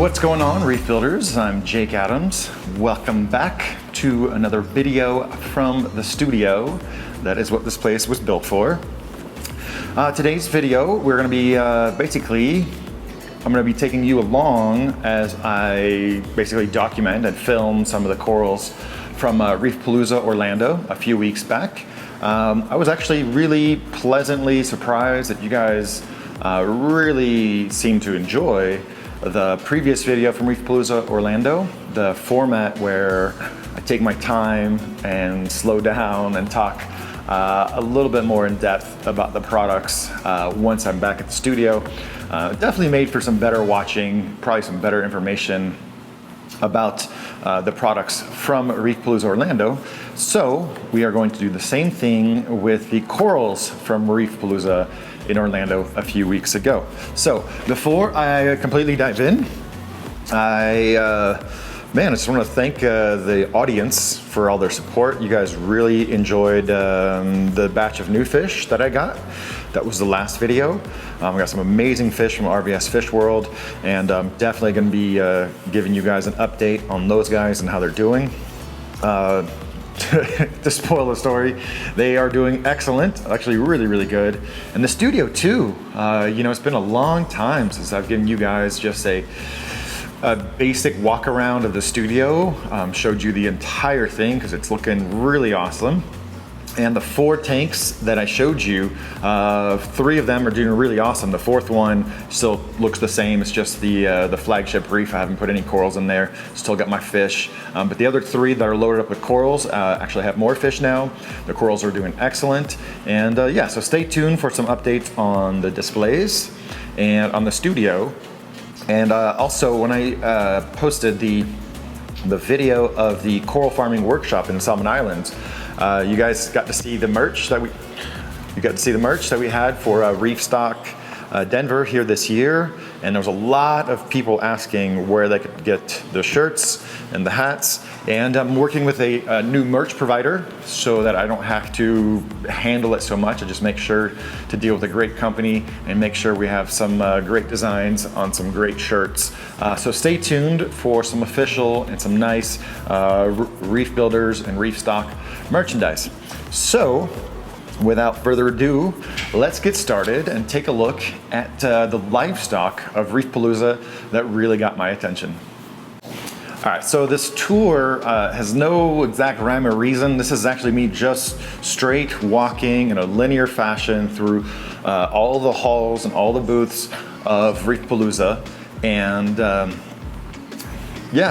What's going on, Reef Builders? I'm Jake Adams. Welcome back to another video from the studio. That is what this place was built for. Today's video, we're going to be I'm going to be taking you along as I basically document and film some of the corals from Reefapalooza, Orlando a few weeks back. I was actually really pleasantly surprised that you guys really seem to enjoy the previous video from Reefapalooza, Orlando, the format where I take my time and slow down and talk a little bit more in depth about the products once I'm back at the studio. Definitely made for some better watching, probably some better information about the products from Reefapalooza, Orlando. So we are going to do the same thing with the corals from Reefapalooza in Orlando a few weeks ago. So before I completely dive in, I just want to thank the audience for all their support. You guys really enjoyed the batch of new fish that I got. That was the last video. We got some amazing fish from RVS Fish World, and I'm definitely going to be giving you guys an update on those guys and how they're doing. To spoil the story, they are doing excellent, actually really good. And the studio too, it's been a long time since I've given you guys just a basic walk around of the studio, showed you the entire thing because it's looking really awesome. And the 4 tanks that I showed you, 3 of them are doing really awesome. The 4th one still looks the same. It's just the flagship reef. I haven't put any corals in there. Still got my fish. But the other 3 that are loaded up with corals actually have more fish now. The corals are doing excellent. And so stay tuned for some updates on the displays and on the studio. And also when I posted the video of the coral farming workshop in Solomon Islands, you guys got to see the merch that we had for Reef Stock Denver here this year, and there was a lot of people asking where they could get the shirts and the hats. And I'm working with a new merch provider so that I don't have to handle it so much. I just make sure to deal with a great company and make sure we have some great designs on some great shirts. So stay tuned for some official and some nice Reef Builders and Reef Stock merchandise. So without further ado, let's get started and take a look at the livestock of Reefapalooza that really got my attention. All right, so this tour has no exact rhyme or reason. This is actually me just straight walking in a linear fashion through all the halls and all the booths of Reefapalooza, and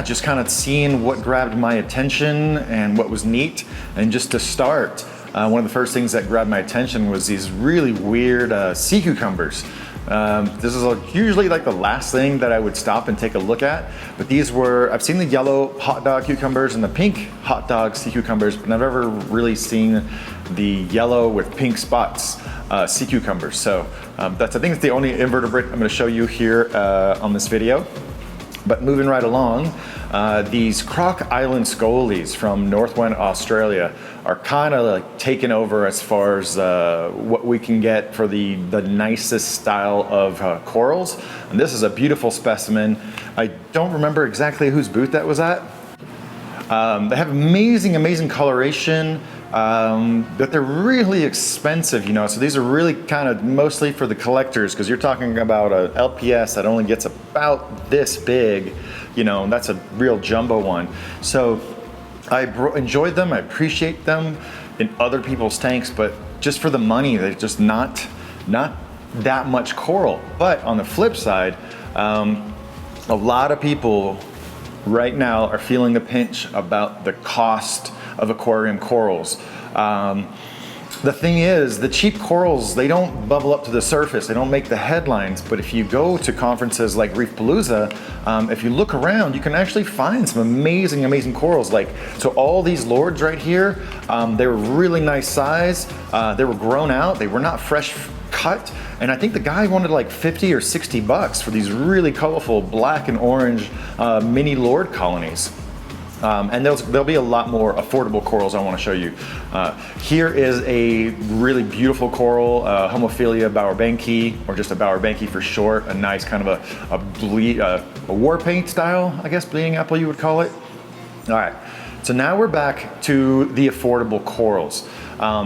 just kind of seeing what grabbed my attention and what was neat. And just to start, one of the first things that grabbed my attention was these really weird sea cucumbers. This is usually like the last thing that I would stop and take a look at, but I've seen the yellow hot dog cucumbers and the pink hot dog sea cucumbers, but I've never really seen the yellow with pink spots sea cucumbers. So I think it's the only invertebrate I'm going to show you here on this video. But moving right along, these Croc Island Scolies from Northwest Australia are kind of like taking over as far as what we can get for the nicest style of corals. And this is a beautiful specimen. I don't remember exactly whose booth that was at. They have amazing coloration, but they're really expensive, so these are really kind of mostly for the collectors, because you're talking about a LPS that only gets about this big, that's a real jumbo one. So I enjoyed them, I appreciate them in other people's tanks, but just for the money, they're just not that much coral. But on the flip side, a lot of people right now are feeling the pinch about the cost of aquarium corals. The thing is, the cheap corals, they don't bubble up to the surface, they don't make the headlines, but if you go to conferences like Reefapalooza, if you look around, you can actually find some amazing corals. So all these lords right here, they were really nice size, they were grown out, they were not fresh cut, and I think the guy wanted like 50 or 60 bucks for these really colorful black and orange mini lord colonies. And there'll be a lot more affordable corals I want to show you. Here is a really beautiful coral, Simphilia bowerbanki, or just a bowerbanki for short. A nice kind of a war paint style, I guess, bleeding apple you would call it. All right, so now we're back to the affordable corals.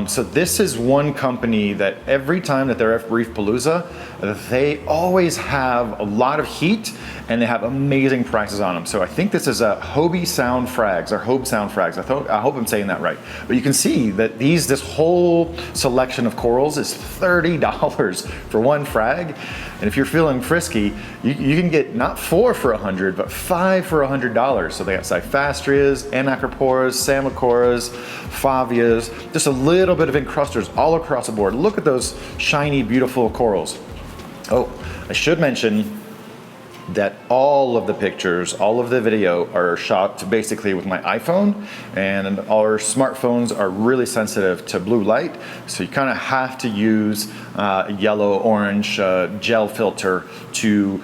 So this is one company that every time that they're at Reefapalooza, they always have a lot of heat and they have amazing prices on them. So I think this is a Hobie Sound Frags, or Hobe Sound Frags. I hope I'm saying that right. But you can see that this whole selection of corals is $30 for one frag. And if you're feeling frisky, you can get not 4 for $100, but 5 for $100. So they got Cyphastrias, Anacroporas, Samacoras, Favias, just a little bit of encrusters all across the board. Look at those shiny, beautiful corals. Oh, I should mention that all of the pictures, all of the video are shot basically with my iPhone, and our smartphones are really sensitive to blue light, so you kind of have to use a yellow-orange gel filter to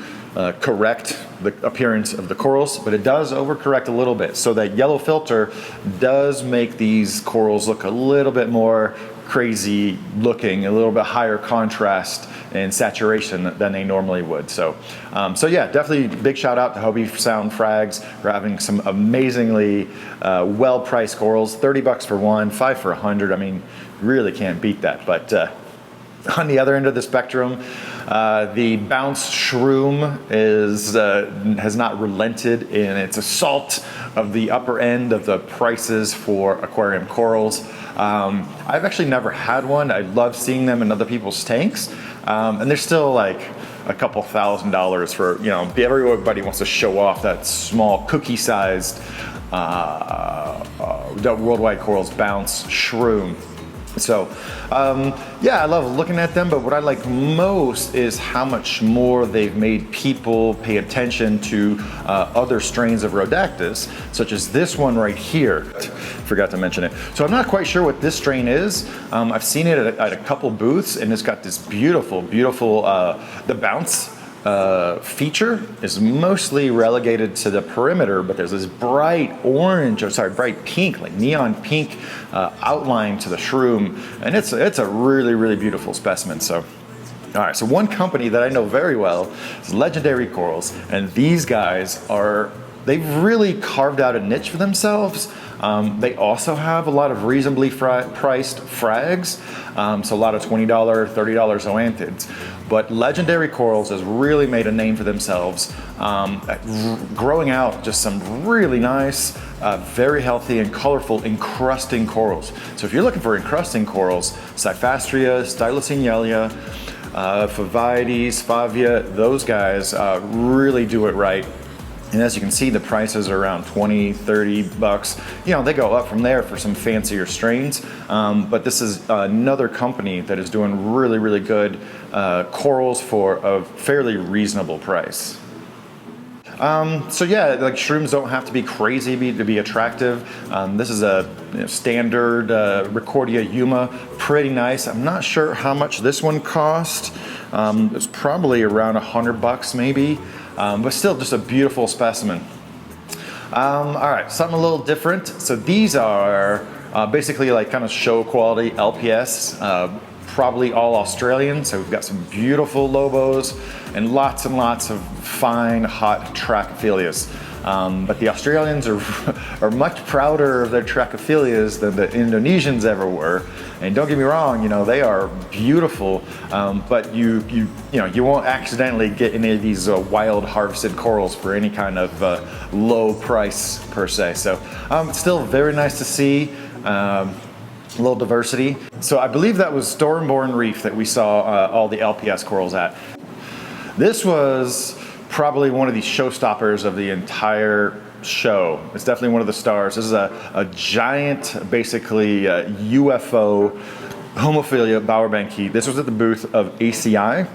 correct the appearance of the corals, but it does overcorrect a little bit. So that yellow filter does make these corals look a little bit more crazy looking, a little bit higher contrast and saturation than they normally would. So yeah, definitely big shout out to Hobie Sound Frags for having some amazingly well-priced corals. 30 bucks for one, 5 for 100. I mean, really can't beat that. But on the other end of the spectrum, the Bounce Shroom has not relented in its assault of the upper end of the prices for aquarium corals. I've actually never had one. I love seeing them in other people's tanks, and they're still like a couple $1,000s for, you know, everybody wants to show off that small cookie-sized Worldwide Corals Bounce Shroom. So yeah, I love looking at them, but what I like most is how much more they've made people pay attention to other strains of Redactus, such as this one right here. Forgot to mention it. So I'm not quite sure what this strain is. I've seen it at a couple booths, and it's got this beautiful, the bounce feature is mostly relegated to the perimeter, but there's this bright pink, like neon pink outline to the shroom, and it's a really, really beautiful specimen. So, all right, so one company that I know very well is Legendary Corals, and these guys they've really carved out a niche for themselves. They also have a lot of reasonably priced frags, so a lot of $20, $30 zoanthids. But Legendary Corals has really made a name for themselves, growing out just some really nice, very healthy and colorful encrusting corals. So if you're looking for encrusting corals, Cyphastria, Stylosinellia, Favides, Favia, those guys really do it right. And as you can see, the prices are around 20, 30 bucks. You know, they go up from there for some fancier strains. But this is another company that is doing really, really good corals for a fairly reasonable price. So yeah, like shrooms don't have to be crazy to be attractive. This is a standard Recordia Yuma, pretty nice. I'm not sure how much this one cost. It's probably around 100 bucks maybe. But still just a beautiful specimen. All right, something a little different. So these are basically like kind of show quality LPS, probably all Australian. So we've got some beautiful Lobos and lots of fine, hot Trachyphilias. But the Australians are much prouder of their Trachyphilias than the Indonesians ever were. And don't get me wrong, you know, they are beautiful, but you won't accidentally get any of these wild harvested corals for any kind of low price per se. So it's still very nice to see. A little diversity. So I believe that was Stormborn Reef that we saw all the LPS corals at. This was probably one of the showstoppers of the entire show. It's definitely one of the stars. This is a giant, basically UFO Simphilia bowerbanki. This was at the booth of ACI,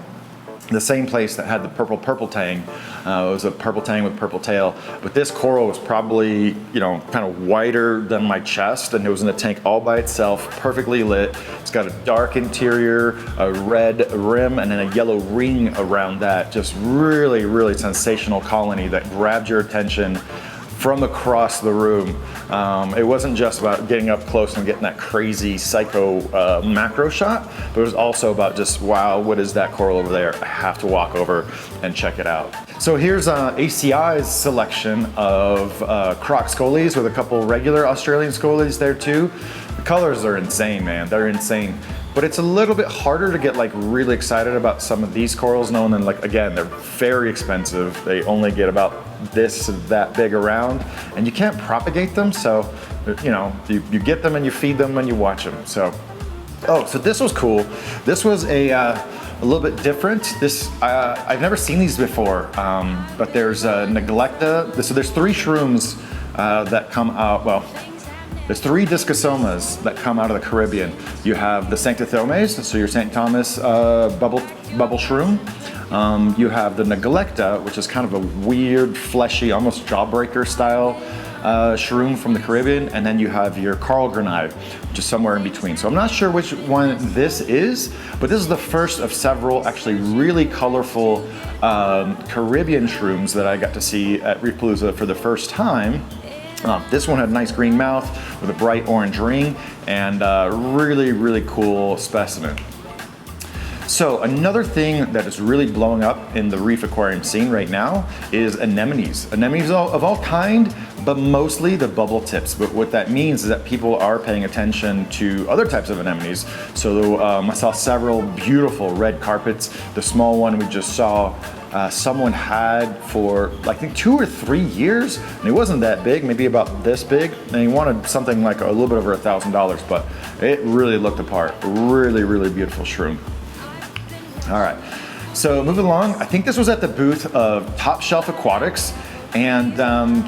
the same place that had the purple tang. It was a purple tang with purple tail, but this coral was probably, you know, kind of wider than my chest, and it was in a tank all by itself, perfectly lit. It's got a dark interior, a red rim, and then a yellow ring around that. Just really, really sensational colony that grabbed your attention from across the room. It wasn't just about getting up close and getting that crazy psycho macro shot, but it was also about just, wow, what is that coral over there? I have to walk over and check it out. So here's ACI's selection of Crocs scolies with a couple regular Australian scolies there too. The colors are insane, man, they're insane. But it's a little bit harder to get like really excited about some of these corals, knowing that, like, again, they're very expensive. They only get about this, that big around, and you can't propagate them. So, you know, you get them and you feed them and you watch them. So, oh, so this was cool. This was a little bit different. This, I've never seen these before, but there's Neglecta. So there's 3 shrooms that come out, well, there's 3 Discosomas that come out of the Caribbean. You have the Sanctithomes, so your St. Thomas bubble shroom. You have the Neglecta, which is kind of a weird, fleshy, almost jawbreaker style shroom from the Caribbean. And then you have your Coral Grenade, which is somewhere in between. So I'm not sure which one this is, but this is the first of several actually really colorful Caribbean shrooms that I got to see at Reefapalooza for the first time. This one had a nice green mouth with a bright orange ring and really, really cool specimen. So another thing that is really blowing up in the reef aquarium scene right now is anemones. Anemones of all kind, but mostly the bubble tips. But what that means is that people are paying attention to other types of anemones. So I saw several beautiful red carpets. The small one we just saw, someone had for I think 2 or 3 years, and it wasn't that big, maybe about this big, and he wanted something like a little bit over $1,000, but it really looked the part. Really, really beautiful shroom. All right, so moving along, I think this was at the booth of Top Shelf Aquatics, and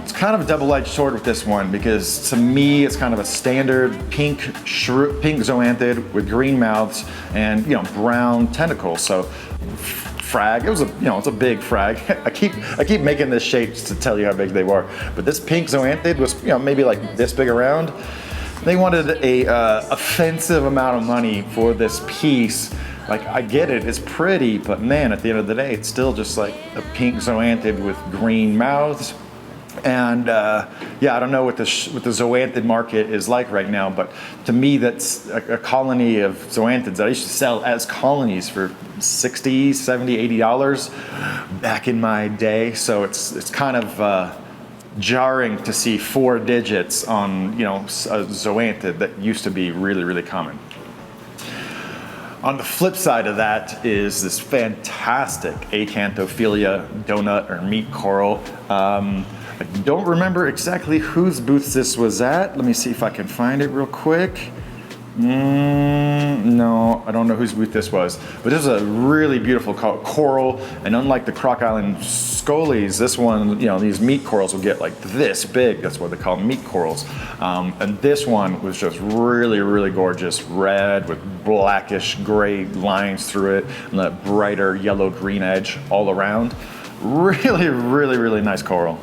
it's kind of a double-edged sword with this one because to me it's kind of a standard pink zoanthid with green mouths and, you know, brown tentacles. So frag, it was it's a big frag. I keep making this shape to tell you how big they were, but this pink zoanthid was, you know, maybe like this big around. They wanted a offensive amount of money for this piece. Like, I get it, it's pretty, but man, at the end of the day, it's still just like a pink zoanthid with green mouths. And yeah, I don't know what the zoanthid market is like right now, but to me, that's a colony of zoanthids that I used to sell as colonies for $60, $70, $80 back in my day. So it's kind of jarring to see 4 digits on, you know, a zoanthid that used to be really, really common. On the flip side of that is this fantastic Acanthophilia donut or meat coral. I don't remember exactly whose booth this was at. Let me see if I can find it real quick. No, I don't know whose booth this was, but this is a really beautiful coral, and unlike the Croc Island scolies, this one, you know, these meat corals will get like this big. That's what they call meat corals. And this one was just really, really gorgeous, red with blackish gray lines through it, and that brighter yellow-green edge all around. Really, really, really nice coral.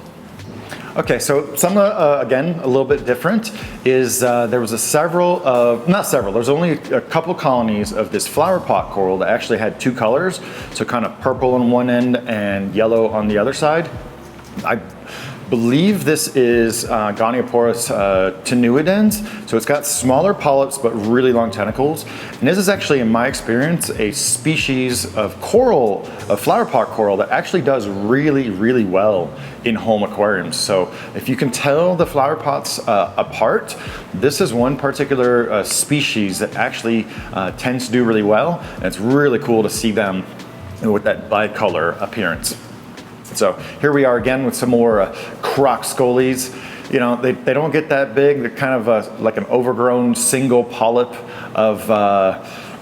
Okay, so some, again, a little bit different is there was there's only a couple colonies of this flower pot coral that actually had 2 colors. So kind of purple on one end and yellow on the other side. I believe this is Gonioporus tenuidens. So it's got smaller polyps but really long tentacles. And this is actually, in my experience, a species of coral, a flower pot coral that actually does really, really well in home aquariums. So if you can tell the flower pots apart, this is one particular species that actually tends to do really well. And it's really cool to see them with that bicolor appearance. So here we are again with some more Crocs scolies. You know, they don't get that big. They're kind of like an overgrown single polyp of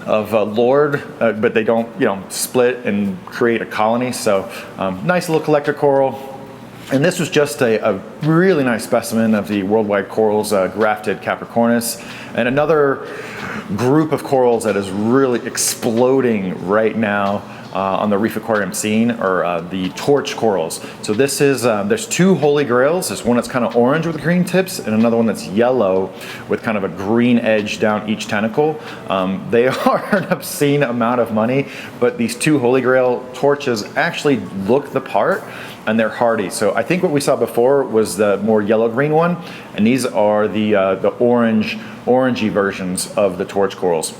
Lord, but they don't, you know, split and create a colony. So nice little collector coral. And this was just a really nice specimen of the worldwide corals, grafted Capricornus, and another group of corals that is really exploding right now. on the Reef Aquarium scene are the torch corals. So this is, there's two holy grails. There's one that's kind of orange with green tips and another one that's yellow with kind of a green edge down each tentacle. They are an obscene amount of money, but these two holy grail torches actually look the part and they're hardy. So I think what we saw before was the more yellow-green one, and these are the orangey versions of the torch corals.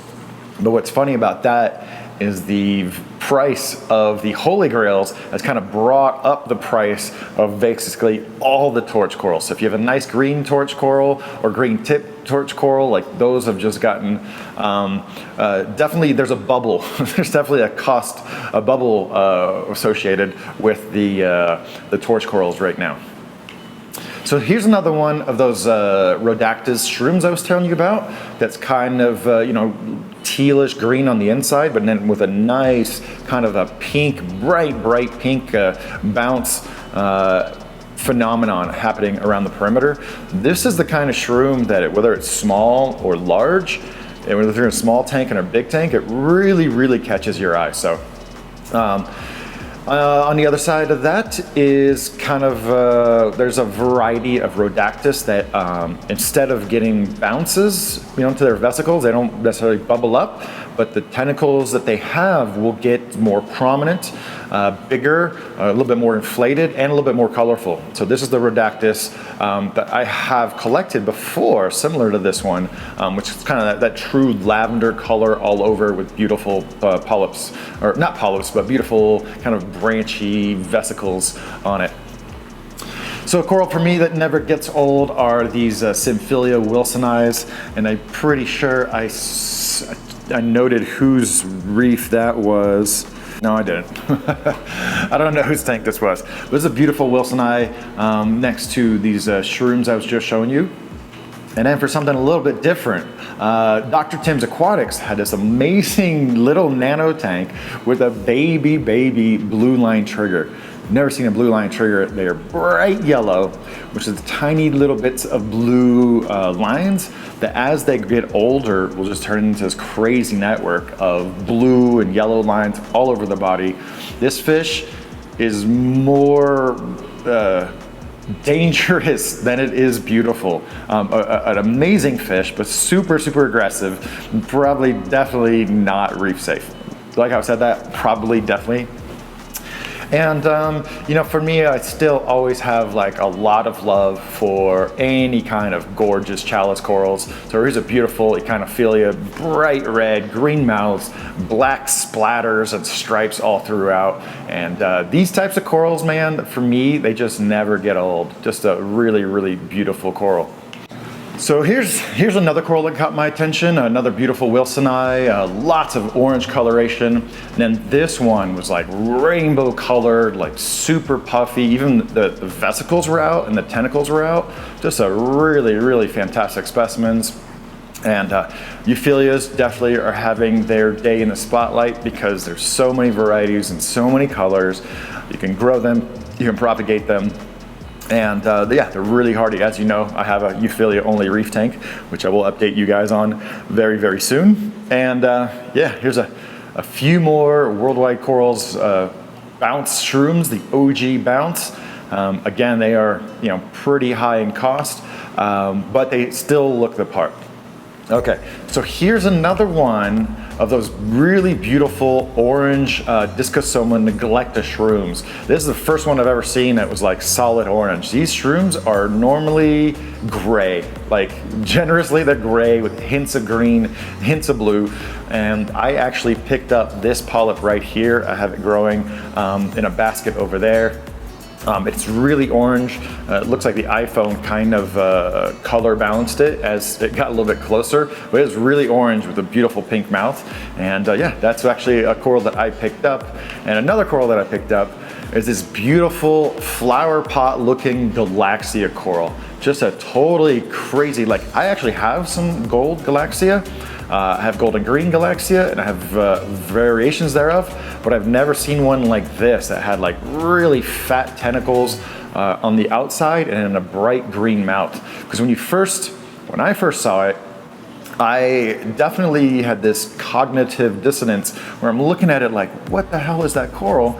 But what's funny about that is the price of the holy grails has kind of brought up the price of basically all the torch corals. So if you have a nice green torch coral or green tip torch coral, like those have just gotten, definitely there's a bubble. There's definitely a bubble associated with the torch corals right now. So here's another one of those Redacted Shrooms I was telling you about. That's kind of, tealish green on the inside, but then with a nice kind of a pink, bright pink bounce phenomenon happening around the perimeter. This is the kind of shroom that whether it's small or large, and whether you're in a small tank and a big tank, it really catches your eye. So on the other side of that is kind of, there's a variety of Redactus that instead of getting bounces, to their vesicles, they don't necessarily bubble up, but the tentacles that they have will get more prominent, bigger, a little bit more inflated, and a little bit more colorful. So this is the Redactus that I have collected before, similar to this one, which is kind of that true lavender color all over with beautiful polyps, or not polyps, but beautiful kind of branchy vesicles on it. So a coral for me that never gets old are these Simphilia wilsonii, and I'm pretty sure I noted whose reef that was. No, I didn't. I don't know whose tank this was. But this is a beautiful wilsonii next to these shrooms I was just showing you. And then for something a little bit different, Dr. Tim's Aquatics had this amazing little nano tank with a baby blue line trigger. Never seen a blue line trigger. They are bright yellow, which is tiny little bits of blue lines that as they get older will just turn into this crazy network of blue and yellow lines all over the body. This fish is more dangerous than it is beautiful. An amazing fish, but super aggressive. Probably definitely not reef safe. Like I said that, probably definitely. And for me, I still always have like a lot of love for any kind of gorgeous chalice corals. So here's a beautiful Echinophilia, bright red, green mouths, black splatters and stripes all throughout. And these types of corals, man, for me, they just never get old. Just a really beautiful coral. So here's another coral that caught my attention, another beautiful wilsonii, lots of orange coloration. And then this one was like rainbow colored, like super puffy. Even the vesicles were out and the tentacles were out. Just a really fantastic specimens. And euphyllias definitely are having their day in the spotlight because there's so many varieties and so many colors. You can grow them, you can propagate them. And yeah, they're really hardy. As you know, I have a Euphilia only reef tank, which I will update you guys on very soon. And yeah, here's a few more worldwide corals, bounce shrooms, the OG bounce. Again, they are pretty high in cost, but they still look the part. Okay, so here's another one of those really beautiful orange Discus Soma neglecta shrooms. This is the first one I've ever seen that was like solid orange. These shrooms are normally gray, like generously they're gray with hints of green, hints of blue. And I actually picked up this polyp right here. I have it growing in a basket over there. It's really orange. It looks like the iPhone kind of color balanced it as it got a little bit closer, but it's really orange with a beautiful pink mouth. And yeah, that's actually a coral that I picked up. And another coral that I picked up is this beautiful flower pot looking Galaxia coral. Just a totally crazy, like I actually have some gold Galaxia. I have golden green Galaxia and I have variations thereof, but I've never seen one like this that had like really fat tentacles on the outside and a bright green mouth. Because when I first saw it, I definitely had this cognitive dissonance where I'm looking at it like, what the hell is that coral?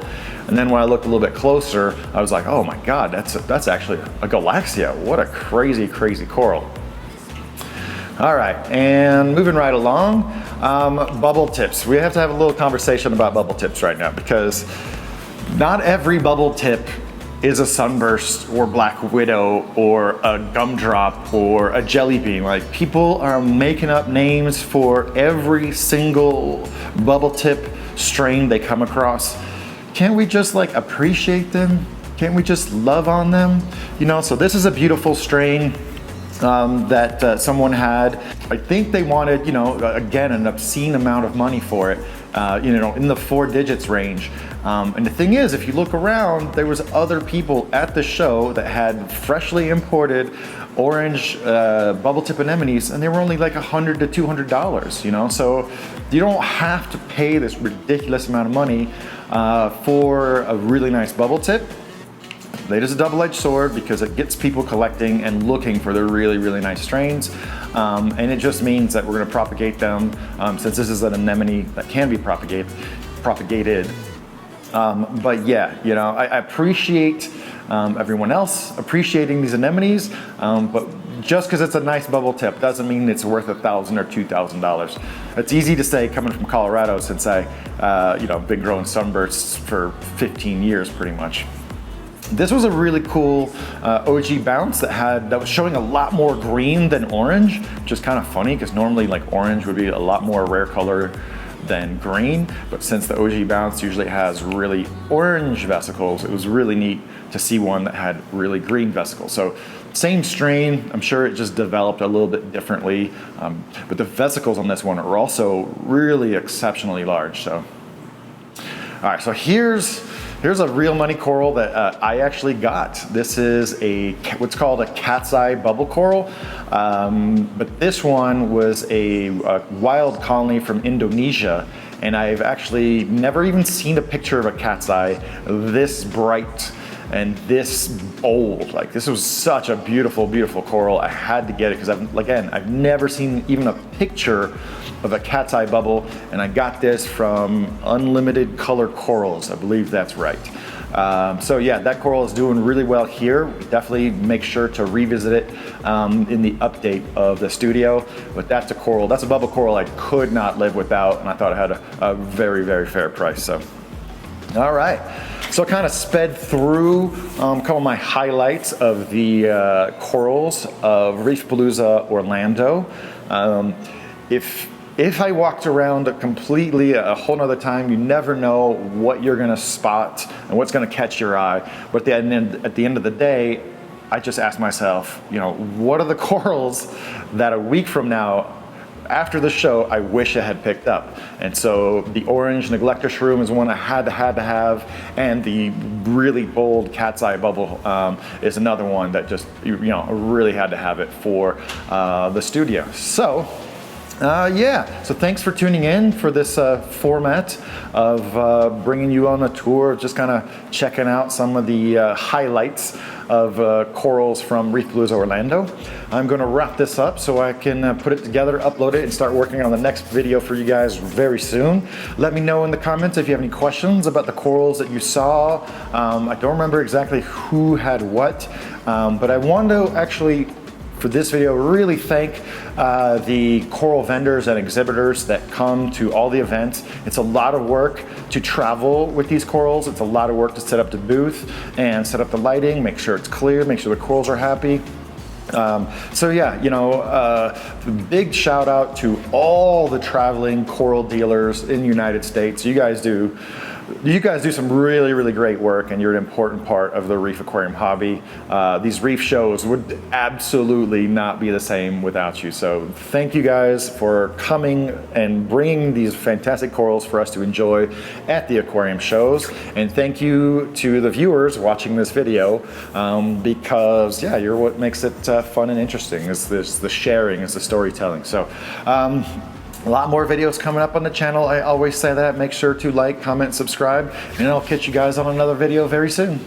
And then when I looked a little bit closer, I was like, oh my God, that's actually a Galaxia. What a crazy, crazy coral. All right, and moving right along, bubble tips. We have to have a little conversation about bubble tips right now, because not every bubble tip is a sunburst or black widow or a gumdrop or a jelly bean. Like, people are making up names for every single bubble tip strain they come across. Can't we just like appreciate them? Can't we just love on them? You know, so this is a beautiful strain that someone had. I think they wanted, you know, again, an obscene amount of money for it, you know, in the 4 digits range. And the thing is, if you look around, there was other people at the show that had freshly imported orange bubble tip anemones, and they were only like $100 to $200, you know? So you don't have to pay this ridiculous amount of money for a really nice bubble tip. It is a double-edged sword because it gets people collecting and looking for the really, really nice strains. And it just means that we're gonna propagate them, since this is an anemone that can be propagated. But yeah, you know, I appreciate everyone else appreciating these anemones, but just because it's a nice bubble tip doesn't mean it's worth $1,000 or $2,000. It's easy to say coming from Colorado, since I, you know, been growing sunbursts for 15 years pretty much. This was a really cool OG bounce that was showing a lot more green than orange, which is kind of funny because normally like orange would be a lot more rare color than green, but since the OG bounce usually has really orange vesicles, it was really neat to see one that had really green vesicles. So same strain, I'm sure it just developed a little bit differently, but the vesicles on this one are also really exceptionally large. So, all right, so here's a real money coral that I actually got. This is what's called a cat's eye bubble coral, but this one was a wild colony from Indonesia, and I've actually never even seen a picture of a cat's eye this bright and this bold. Like, this was such a beautiful, beautiful coral. I had to get it because I've never seen even a picture of a cat's eye bubble, and I got this from Unlimited Color Corals, I believe that's right. So yeah, that coral is doing really well here. Definitely make sure to revisit it in the update of the studio. But that's a coral, that's a bubble coral I could not live without, and I thought it had a very, very fair price. So, all right. So I kind of sped through a couple of my highlights of the corals of Reefapalooza Orlando. If I walked around completely a whole nother time, you never know what you're gonna spot and what's gonna catch your eye. But at the end of the day, I just ask myself, you know, what are the corals that a week from now, after the show, I wish I had picked up? And so the orange Redacted Shroom is one I had to have, and the really bold cat's eye bubble is another one that just, you know, really had to have it for the studio. So. Yeah, so thanks for tuning in for this format of bringing you on a tour, just kind of checking out some of the highlights of corals from Reefapalooza Orlando. I'm going to wrap this up so I can put it together, upload it, and start working on the next video for you guys very soon. Let me know in the comments if you have any questions about the corals that you saw. I don't remember exactly who had what, but I want to actually, for this video, really thank the coral vendors and exhibitors that come to all the events. It's a lot of work to travel with these corals. It's a lot of work to set up the booth and set up the lighting, make sure it's clear, make sure the corals are happy. So yeah, you know, big shout out to all the traveling coral dealers in the United States. You guys do some really, really great work, and you're an important part of the reef aquarium hobby. These reef shows would absolutely not be the same without you. So thank you guys for coming and bringing these fantastic corals for us to enjoy at the aquarium shows. And thank you to the viewers watching this video, because yeah, you're what makes it fun and interesting, is the sharing, is the storytelling. So a lot more videos coming up on the channel. I always say that. Make sure to like, comment, subscribe, and I'll catch you guys on another video very soon.